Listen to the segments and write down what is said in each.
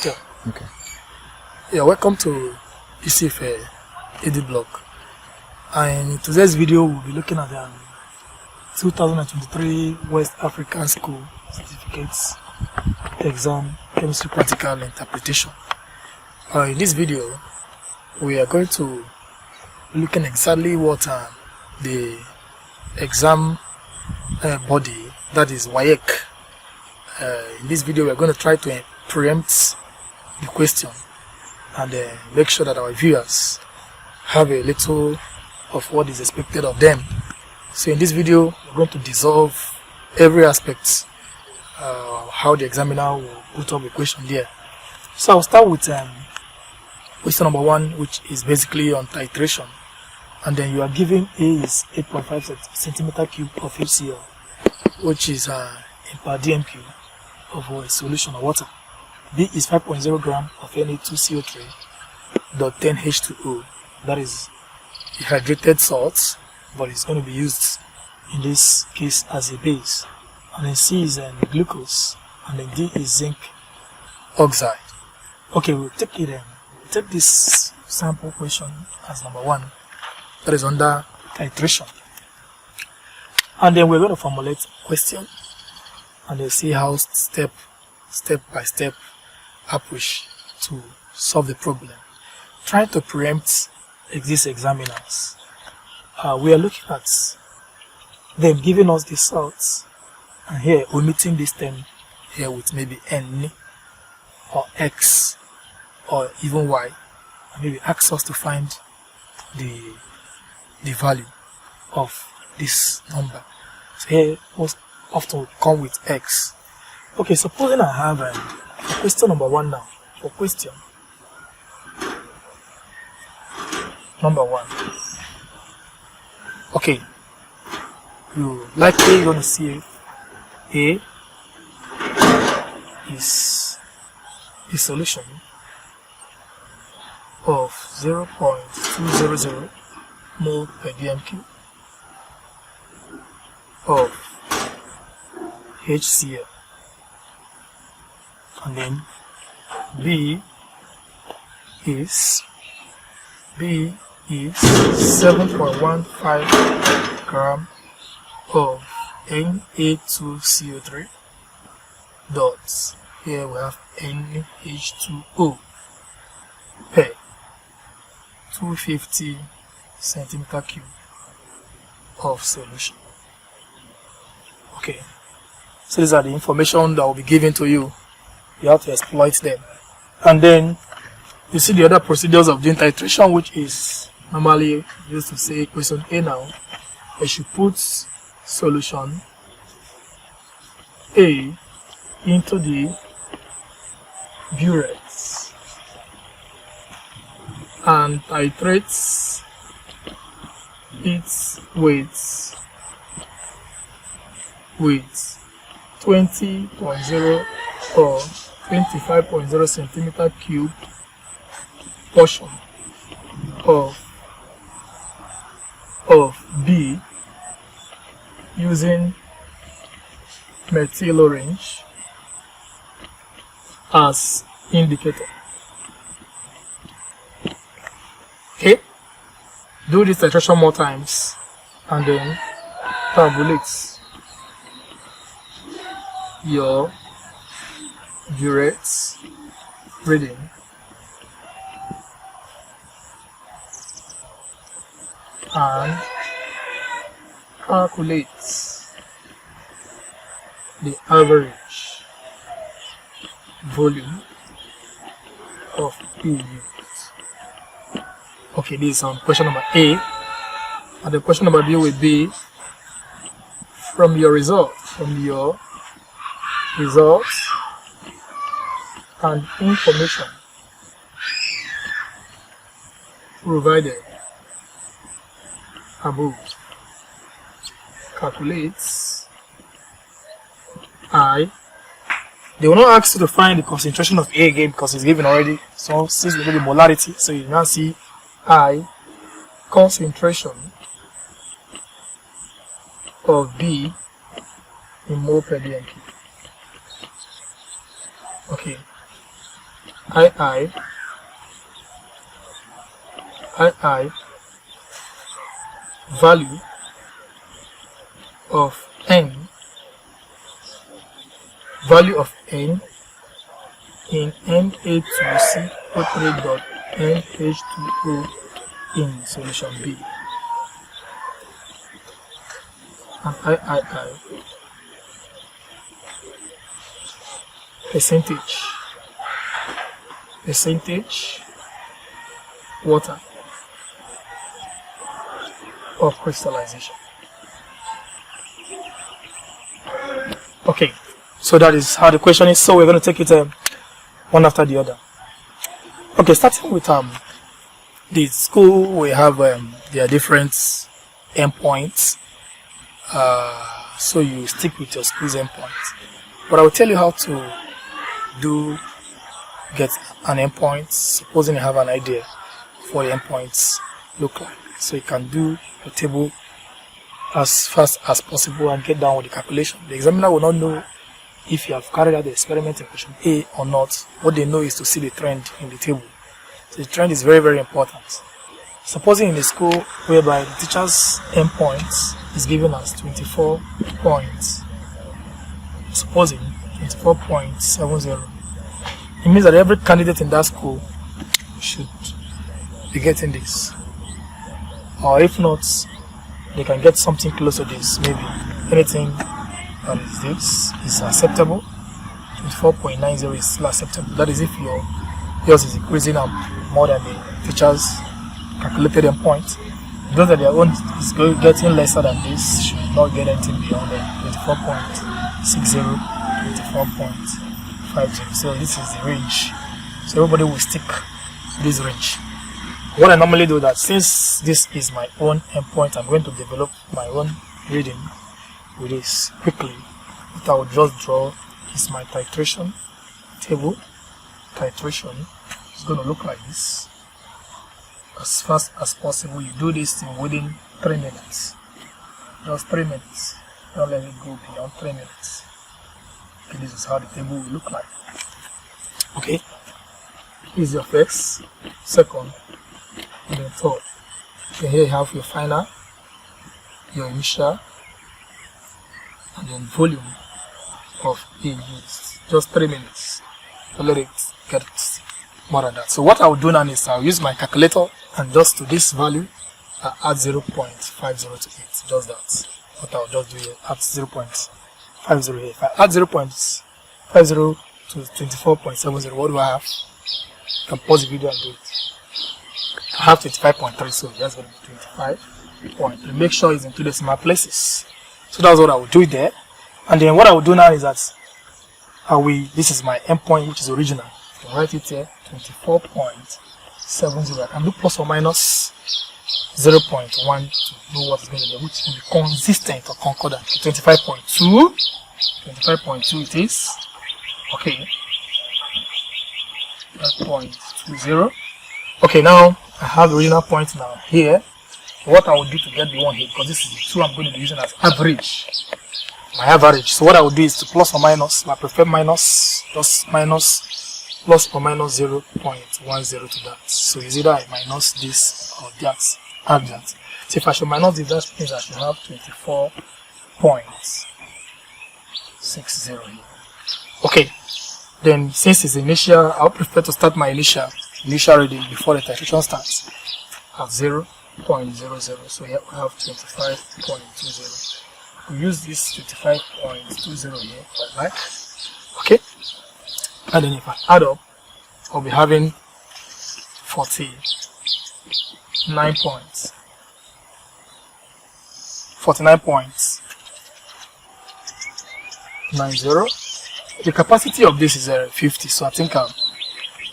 Yeah. Okay. Yeah, welcome to ISIFE EDUBLOG. And in today's video, we'll be looking at the 2023 West African School Certificates Exam Chemistry Practical Interpretation. In this video, we are going to be looking exactly what the exam body, that is WAEC. In this video, we are going to try to preempt the question and make sure that our viewers have a little of what is expected of them. So in this video, we're going to dissolve every aspect, how the examiner will put up a question there. So I'll start with question number 1, which is basically on titration. And then you are given A is 8.5 centimeter cube of HCl, which is in per dm3 of a solution of water. B is 5.0 gram of Na2CO3 dot 10 H2O. That is dehydrated salt, but it's going to be used in this case as a base. And then C is glucose, and then D is zinc oxide. Okay, we'll take it. Take this sample question as number 1. That is under titration. And then we're going to formulate a question, and then see how step by step approach to solve the problem. Trying to preempt these examiners. We are looking at them giving us the salts, and here omitting this term here with maybe N or X or even Y, and maybe ask us to find the value of this number. So here most often come with X. Okay, supposing I have question number 1 now. For question number 1. Okay, you likely going to see A is the solution of 0.200 mole per dm3 of HCl, and then B is 7.15 gram of Na2CO3 dots. Here we have NH2O per 250 centimeter cube of solution. Okay, so these are the information that will be given to you. You have to exploit them. And then you see the other procedures of doing titration, which is normally used to say question A now. I should put solution A into the burette and titrates its weight with 20.0 or 25.0 centimeter cube portion of B using methyl orange as indicator. Okay, do this titration more times and then tabulate your burette reading and calculate the average volume of P units. Okay, this is on question number A, and the question number B will be from your results and information provided above. Calculates I. They will not ask you to find the concentration of A again because it's given already. So since we know the molarity, so you now see I concentration of B in mole per dm3. Okay. II value of n in Na2CO3.NH2O in solution B, and III percentage water of crystallization. Okay, so that is how the question is. So we're going to take it one after the other. Okay, starting with the school, we have their different endpoints. So you stick with your school's endpoints. But I will tell you how to get an endpoint, supposing you have an idea for the endpoints look like. So you can do a table as fast as possible and get down with the calculation. The examiner will not know if you have carried out the experiment in question A or not. What they know is to see the trend in the table. So the trend is very, very important. Supposing in a school whereby the teacher's endpoints is given as 24 points, supposing 24.70, it means that every candidate in that school should be getting this, or if not, they can get something close to this. Maybe anything that is this is acceptable. 24.90 is still acceptable. That is if yours is increasing more than the teacher's calculated endpoint. Those that their own is getting lesser than this should not get anything beyond 24.60, 24.50. So this is the range. So everybody will stick to this range. What I normally do that, since this is my own endpoint, I'm going to develop my own reading with this quickly. What I will just draw is my titration table. Titration is going to look like this. As fast as possible, you do this thing within 3 minutes. Just 3 minutes. Don't let it go beyond 3 minutes. Okay, this is how the table will look like. Okay, here's your first, second, and then third. Okay, here you have your final, your initial, and then volume of A used. Just 3 minutes. Don't let it get more than that. So what I will do now is I'll use my calculator and just to this value I add 0.50 to it. Just that. What I'll just do here, add 0.50 here. If I add 0.50 to 24.70, what do I have? You can pause the video and do it. I have 25.3, so that's going to be 25. Make sure it's into decimal places. So that's what I will do there. And then what I will do now is that this is my endpoint, which is original. I can write it here, 24.70. I can do plus or minus 0.1 to know what is going to be, which will be consistent or concordant. 25.2. 25.2 it is. Okay. 0.20. Okay, now I have the original point now here. What I will do to get the one here, because this is the 2 I'm going to be using as average. My average. So what I will do is to plus or minus. I prefer minus, plus or minus 0.10 to that. So it's either I minus this or that, add that. So if I should minus this, that means I should have 24.60 here. Okay. Then since it's initial, I would prefer to start my initial reading before the titration starts at 0.00. So here we have 25.20. We use this 25.20 here if I like. Okay. And then if I add up, I'll be having 49 points. 49.90. The capacity of this is 50, so I think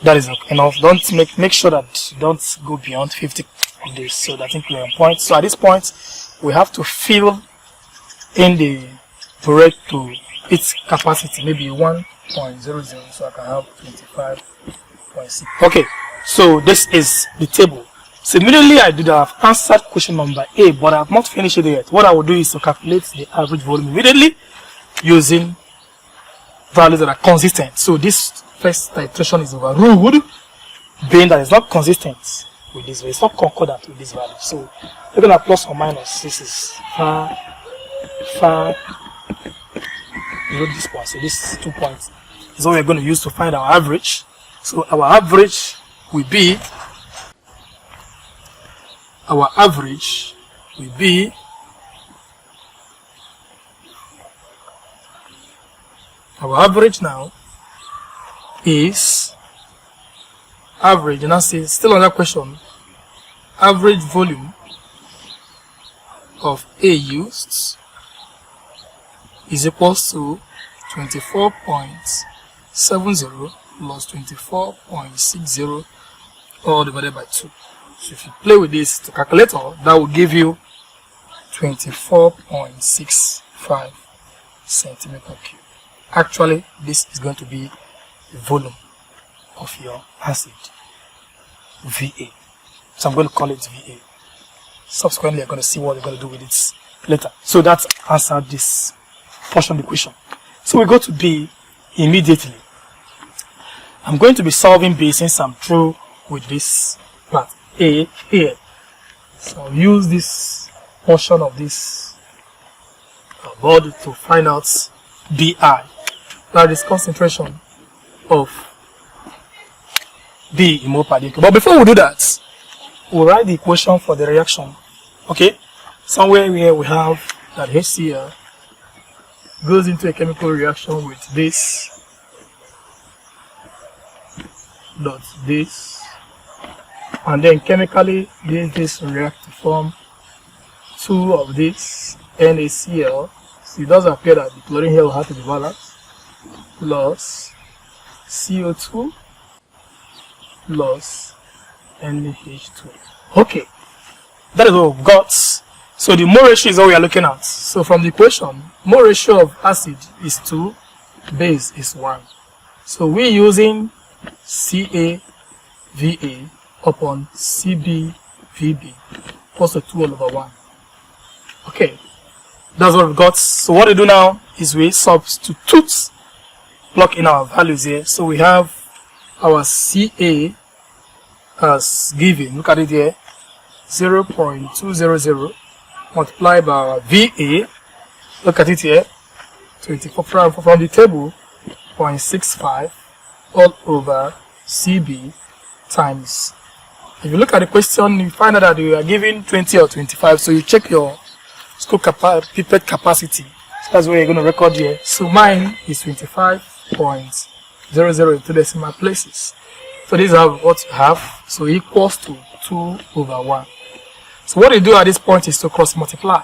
that is enough. Don't make sure that you don't go beyond 50 of this. So I think we're on point. So at this point, we have to fill in the burette to its capacity, maybe 1.00, so I can have 25.6. Okay, so this is the table. So immediately I did have answered question number A, but I have not finished it yet. What I will do is to calculate the average volume immediately using values that are consistent. So this first titration is overruled, being that it's not consistent with this value. It's not concordant with this value. So we're going to plus or minus. This is far, this point. So this 2 points is what we're going to use to find our average. So our average will be our average now is average, and that's still another question. Average volume of A used is equals to 24.70 plus 24.60 all divided by 2. So if you play with this to calculator, that will give you 24.65 centimeter cube. Actually, this is going to be the volume of your acid, VA. So I'm going to call it VA. Subsequently, I'm going to see what we're going to do with it later. So that's answered this portion of the question. So we go to B immediately. I'm going to be solving B since I'm through with this part A here. So I'll use this portion of this board to find out BI. That is concentration of B in mole per dm. But before we do that, we'll write the equation for the reaction. Okay? Somewhere here we have that HCl goes into a chemical reaction with this dot this, and then chemically this react to form 2 of this NaCl. So it does appear that the chlorine here will have to be balanced, plus CO2 plus NH2. Okay, that is what we've got. So the mole ratio is what we are looking at. So from the equation, mole ratio of acid is 2, base is 1. So we're using CaVa upon CbVb plus 2 all over 1. Okay, that's what we've got. So what we do now is we substitute, plug in our values here. So we have our Ca as given, look at it here, 0.200 multiplied by our Va, look at it here, 24 from the table, 0.65 all over Cb times. If you look at the question, you find out that you are given 20 or 25, so you check your scope pipette capacity. So that's what you're going to record here. So mine is 25.00 into decimal places. So this is what you have. So equals to 2 over 1. So what you do at this point is to cross multiply.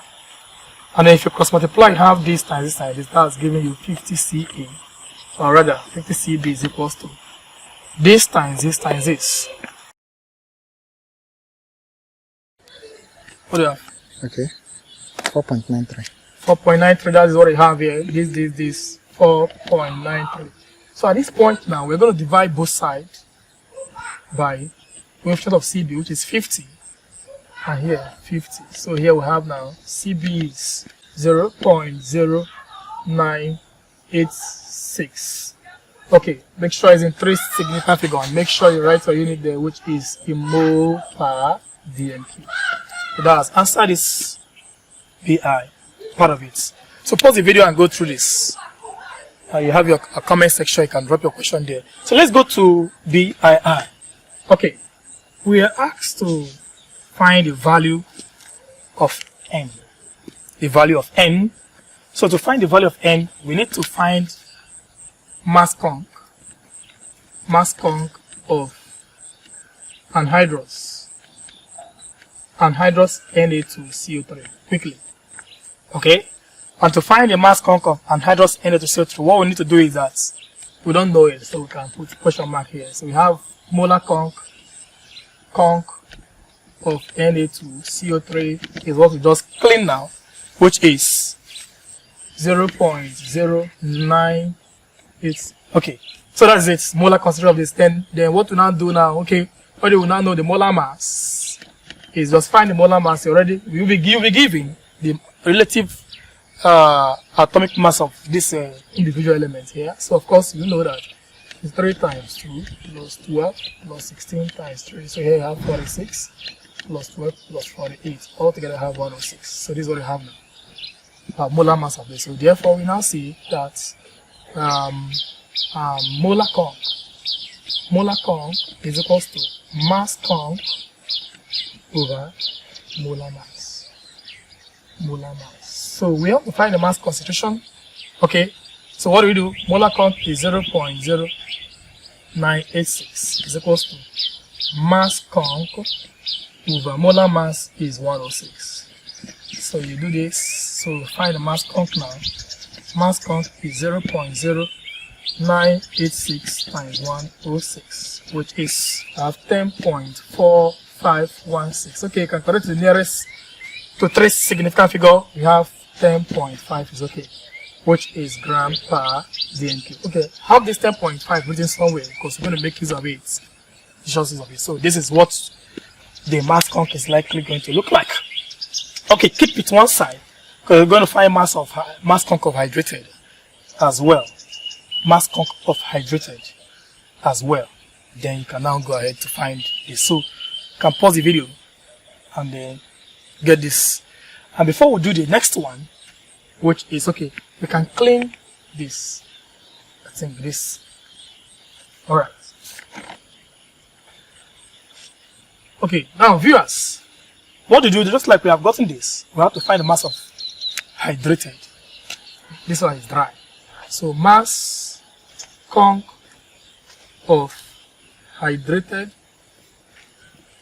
And then if you cross multiply, you have this times this times this. That's giving you 50 Ca. Or rather, 50 Cb is equals to this times this times this. What do you have? Okay. 4.93. 4.93, that is what I have here. This 4.93. So at this point now, we're going to divide both sides by coefficient of Cb, which is 50, and here 50. So here we have now Cb is 0.0986. Okay, make sure it's in 3 significant figure, and make sure you write your unit there, which is in mole per dm cube. So that's answer this BI part of it. So pause the video and go through this. You have your comment section, you can drop your question there. So let's go to BII. Okay, we are asked to find the value of n. The value of n. So to find the value of n, we need to find mass conc of anhydrous Na2CO3 quickly. Okay, and to find the mass conc of anhydrous Na2CO3, what we need to do is that we don't know it, so we can put question mark here. So we have molar conc of Na2CO3 is what we just clean now, which is 0.098. Okay, so that's it, molar concentration of this. Then what we now do now, okay, what do we now know? The molar mass is just find the molar mass already. You'll be giving the relative atomic mass of this individual element here. So of course you know that it's 3 times 2 plus 12 plus 16 times 3. So here you have 46 plus 12 plus 48. All together have 106. So this is what we have now. Molar mass of this. So therefore we now see that molar conc is equals to mass conc over molar mass. So we have to find the mass concentration. Okay, so what do we do? Molar conc is 0.0986 is equals to mass conc over molar mass is 106. So you do this. So find the mass conc now. Mass conc is 0.0986 times 106, which is 10.4516. Okay, you can correct the nearest to trace significant figure. We have 10.5 is okay, which is gram per DNQ. Okay, have this 10.5 written somewhere because we're going to make use of it. Just use of it. So this is what the mass conc is likely going to look like. Okay, keep it one side because we're going to find mass conc of hydrated as well. Mass conc of hydrated as well. Then you can now go ahead to find this. So you can pause the video and then get this. And before we do the next one, which is okay, we can clean this. I think this. Alright. Okay, now viewers, what to do? Just like we have gotten this, we have to find the mass of hydrated. This one is dry. So mass conc of hydrated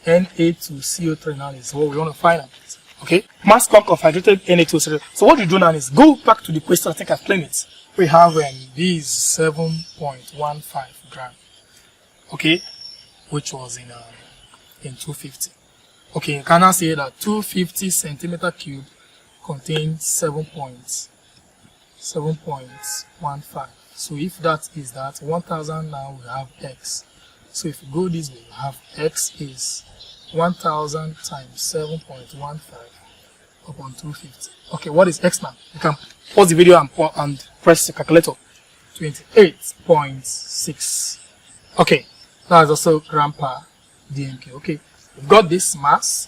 Na2CO3 now is what we want to find out. Okay, mass conc of hydrated Na2CO3. So what we do now is go back to the question. I think I've claimed it. We have B is 7.15 gram. Okay, which was in 250. Okay, you can now say that 250 centimeter cube contains 7.15. So if that is that 1000, now we have x. So if you go this way, we have x is 1000 times 7.15 upon 250. Okay, what is x now? You can pause the video and press the calculator. 28.6. Okay, that is also gram per DNQ. Okay, we've got this mass,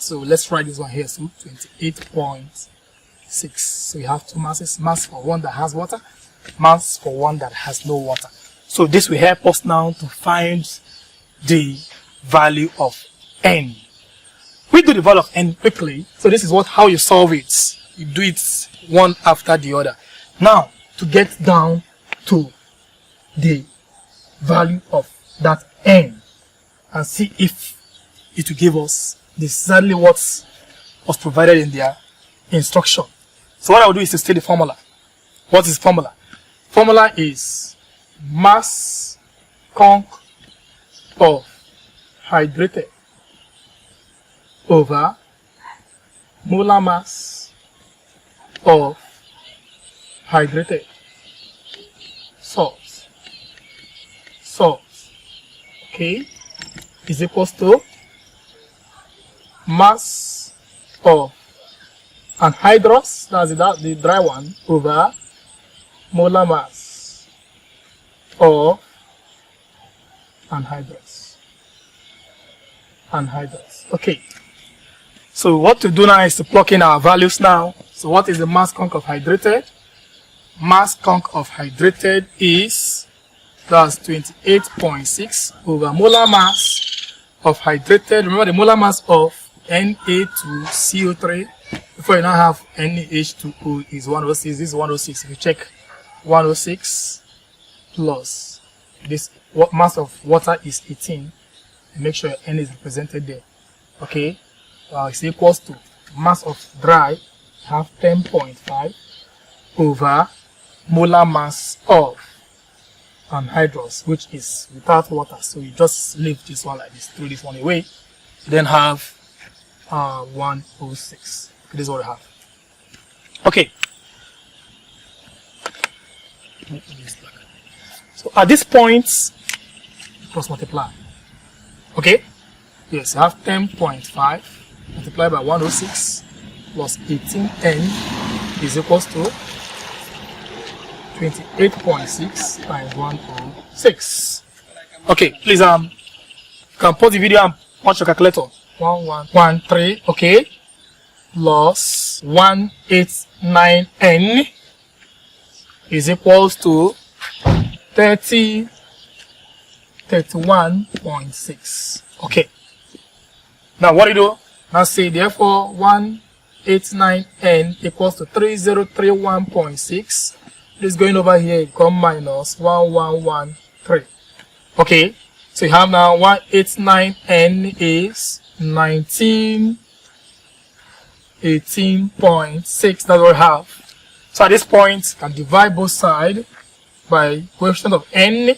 So let's write this one here. So 28.6. So we have two masses, mass for one that has water, mass for one that has no water. So this will help us now to find the value of n. We do the value of n quickly. So this is how you solve it. You do it one after the other. Now, to get down to the value of that n and see if it will give us exactly what was provided in their instruction. So what I will do is to state the formula. What is the formula? Formula is mass conc of hydrated over molar mass of hydrated salts. Okay, is equals to mass of anhydrous, that's the dry one, over molar mass of anhydrous. Okay, so what to do now is to plug in our values now. So what is the mass conc of hydrated? Mass conc of hydrated is, that's 28.6 over molar mass of hydrated. Remember the molar mass of Na2CO3 before you now have NaH2O is 106. This is 106. If you check 106 plus this mass of water is 18, make sure N is represented there. Okay, it's equals to mass of dry have 10.5 over molar mass of anhydrous, which is without water. So you just leave this one like this, throw this one away, then have 106. This is what we have. Okay. So at this point, cross multiply. Okay? Yes, you have 10.5 multiplied by 106 plus 18n is equals to 28.6 times 106. Okay, please can pause the video and punch your calculator. 1113, okay, plus 189n is equals to 31.6. Okay. Now what do you do? Now say therefore 189n equals to 3031.6. This going over here become minus 1113. Okay. So you have now 189n is 1918.6. That's what we have. So at this point, you can divide both sides by coefficient of n.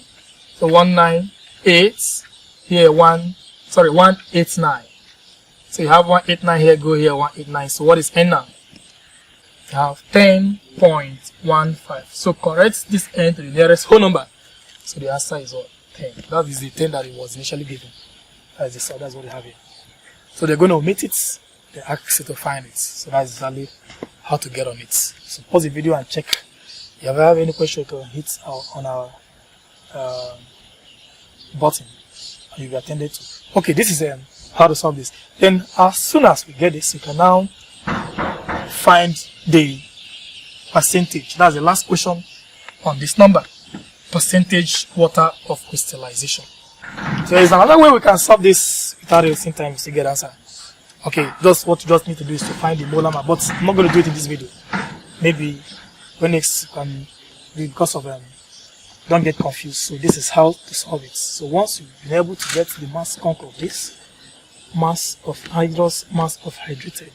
So 198 here 189. So you have 189 here, go here 189. So what is n now? You have 10.15. So correct this n to the nearest whole number. So the answer is what? 10. That is the 10 that it was initially given. That's what they have here. So they're going to omit it. They ask you to find it. So that's exactly how to get on it. So pause the video and check. If you ever have any question, you can hit on our button and you'll be attended to. Okay, this is how to solve this. Then as soon as we get this, you can now find the percentage. That's the last question on this number. Percentage water of crystallization. So there's another way we can solve this without wasting time to get answer. Okay, just what you just need to do is to find the molar mass, but I'm not going to do it in this video. Maybe when next can be because of don't get confused. So this is how to solve it. So once you've been able to get the mass conc of this, mass of hydrous, mass of hydrated,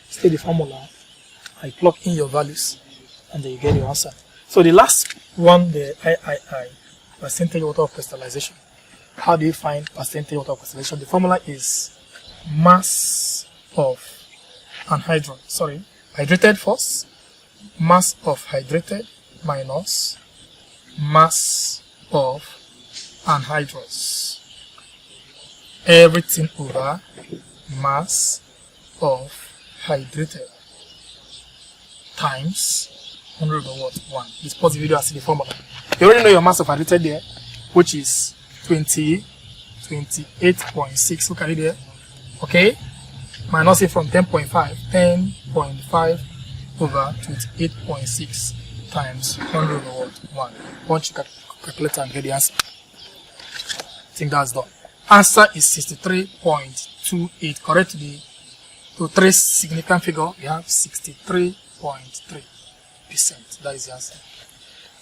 state the formula, I plug in your values, and then you get your answer. So the last one, the III, percentage water of crystallization. How do you find percentage water of crystallization? The formula is mass of anhydrous, hydrated first, mass of hydrated minus mass of anhydrous, everything over mass of hydrated times 100 over 1. Let's pause the video and see the formula. You already know your mass of hydrated there, which is 28.6. Look at it there. Okay, minus it from 10.5 over 28.6 times 100 over 1. Once you calculate and get the answer, I think that's done. Answer is 63.28. Correct to trace significant figure, we have 63.3%. That is the answer.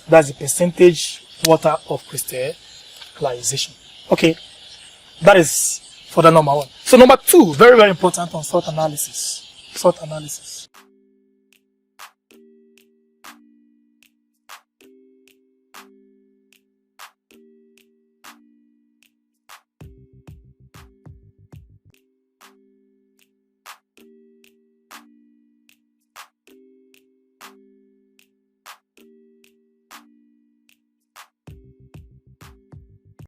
That's the percentage water of crystallization. Okay, that is for the number one. So number two, very, very important on salt analysis. Salt analysis.